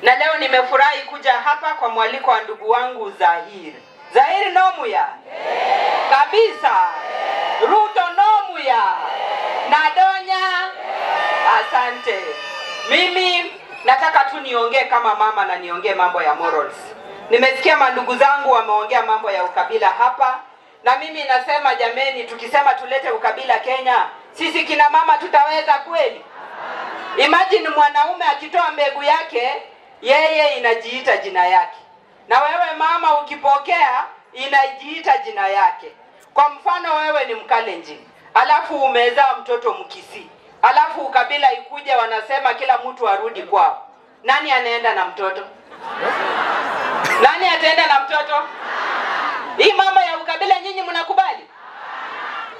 Na leo nimefurahi kuja hapa kwa mwaliko wa ndugu wangu Zahiri. Zahiri Nomuya? Kabisa. Ruto Nomuya? Nadonya? Asante. Mimi nataka tu niongee kama mama na niongee mambo ya morals. Nimesikia mandugu zangu wameongea mambo ya ukabila hapa, na mimi nasema jameni, tukisema tulete ukabila Kenya, sisi kina mama tutaweza kweli? Imagine mwanaume akitoa mbegu yake, yeye inajiita jina yake. Na wewe mama ukipokea, inajiita jina yake. Kwa mfano wewe ni Mkalenjin, alafu umezaa mtoto Mkisii, alafu ukabila ikuje wanasema kila mtu arudi kwao. Nani anaenda na mtoto? Nani ataenda na mtoto? Hii mambo ya ukabila nyinyi mnakubali?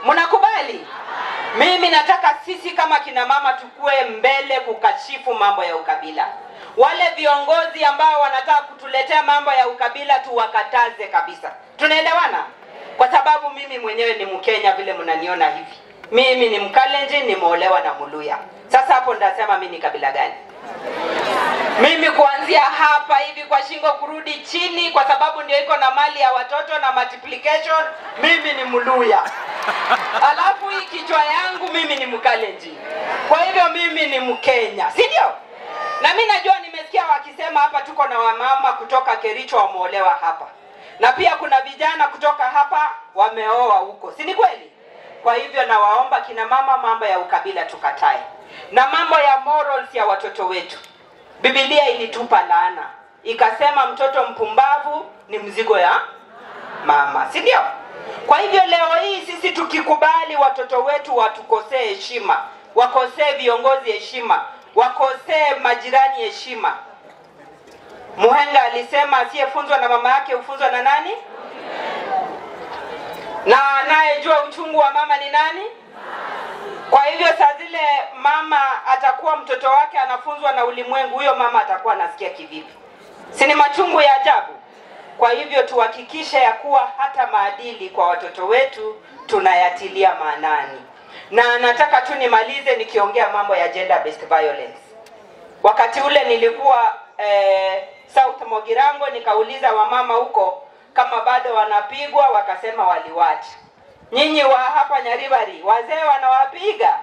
Mnakubali? Mimi nataka sisi kama kina mama tukue mbele kukashifu mambo ya ukabila. Wale viongozi ambao wanataka kutuletea mambo ya ukabila tuwakataze kabisa. Tunaelewana? Kwa sababu mimi mwenyewe ni Mkenya vile mnaniona hivi. Mimi ni Mkalenjin, nimeolewa na Muluya. Sasa hapo ndasema mimi ni kabila gani? Mimi kuanzia hapa hivi kwa shingo kurudi chini, kwa sababu ndio iko na mali ya watoto na multiplication, mimi ni Muluya. Alafu hii kichwa yangu mimi ni Mkalenjin. Kwa hivyo mimi ni Mkenya, si ndio? Na mimi najua nimesikia wakisema hapa tuko na wamama kutoka Kericho wameolewa hapa. Na pia kuna vijana kutoka hapa wameoa huko. Si ni kweli? Kwa hivyo nawaomba kina mama, mambo ya ukabila tukatae. Na mambo ya morals ya watoto wetu. Biblia ilitupa laana. Ikasema mtoto mpumbavu ni mzigo ya mama. Si ndio? Kwa hivyo leo hii sisi tukikubali watoto wetu watukosee heshima, wakosee viongozi heshima, wakosee majirani heshima. Muhenga alisema asiyefunzwa na mama yake hufunzwa na nani? Na anayejua uchungu wa mama ni nani? Kwa hivyo saa zile mama atakuwa mtoto wake anafunzwa na ulimwengu, huyo mama atakuwa anasikia kivipi? Si ni machungu ya ajabu? Kwa hivyo tuhakikishe ya kuwa hata maadili kwa watoto wetu tunayatilia maanani. Na nataka tu nimalize nikiongea mambo ya gender based violence. Wakati ule nilikuwa South Mogirango, nikauliza wamama huko kama bado wanapigwa, wakasema waliwacha. Nyinyi wa hapa Nyaribari, wazee wanawapiga?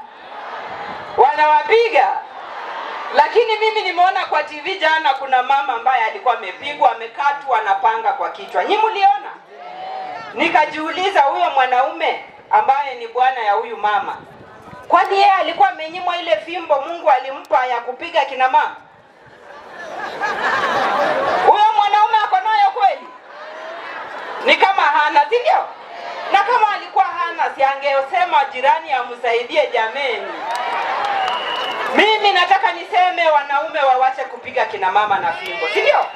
Wanawapiga? Lakini mimi nimeona kwa TV jana kuna mama ambaye alikuwa amepigwa, amekatwa na panga kwa kichwa. Nyinyi mliona? Nikajiuliza huyo mwanaume ambaye ni bwana ya huyu mama, kwani yeye alikuwa amenyimwa ile fimbo Mungu alimpa ya kupiga kina mama? Huyo mwanaume ako nayo kweli? Ni kama hana, si ndio? Na kama alikuwa hana, si angesema jirani amsaidie jameni. Mimi nataka niseme wanaume wawache kupiga kina mama na fimbo, si ndio?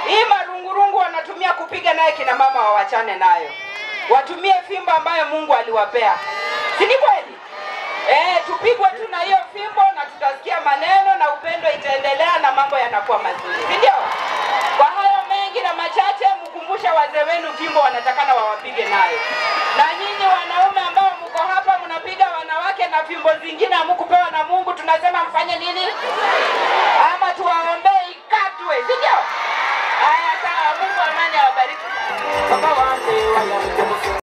Hii marungurungu wanatumia kupiga naye kina mama wawachane nayo. Watumie fimbo ambayo Mungu aliwapea. Si ni kweli? Tupigwe tu na hiyo fimbo na tutasikia maneno na upendo itaendelea na mambo yanakuwa mazuri. Si ndio? Kwa hayo mengi na machache, mkumbusha wazee wenu fimbo wanatakana wawapige nayo. Na nyinyi wanaume ambao mko hapa mnapiga wanawake na fimbo zingine hamkupewa na Mungu, tunasema mfanye nini? Ama tuwaombee ikatwe, si ndio? Haya sawa, Mungu amani awabariki. Baba wangu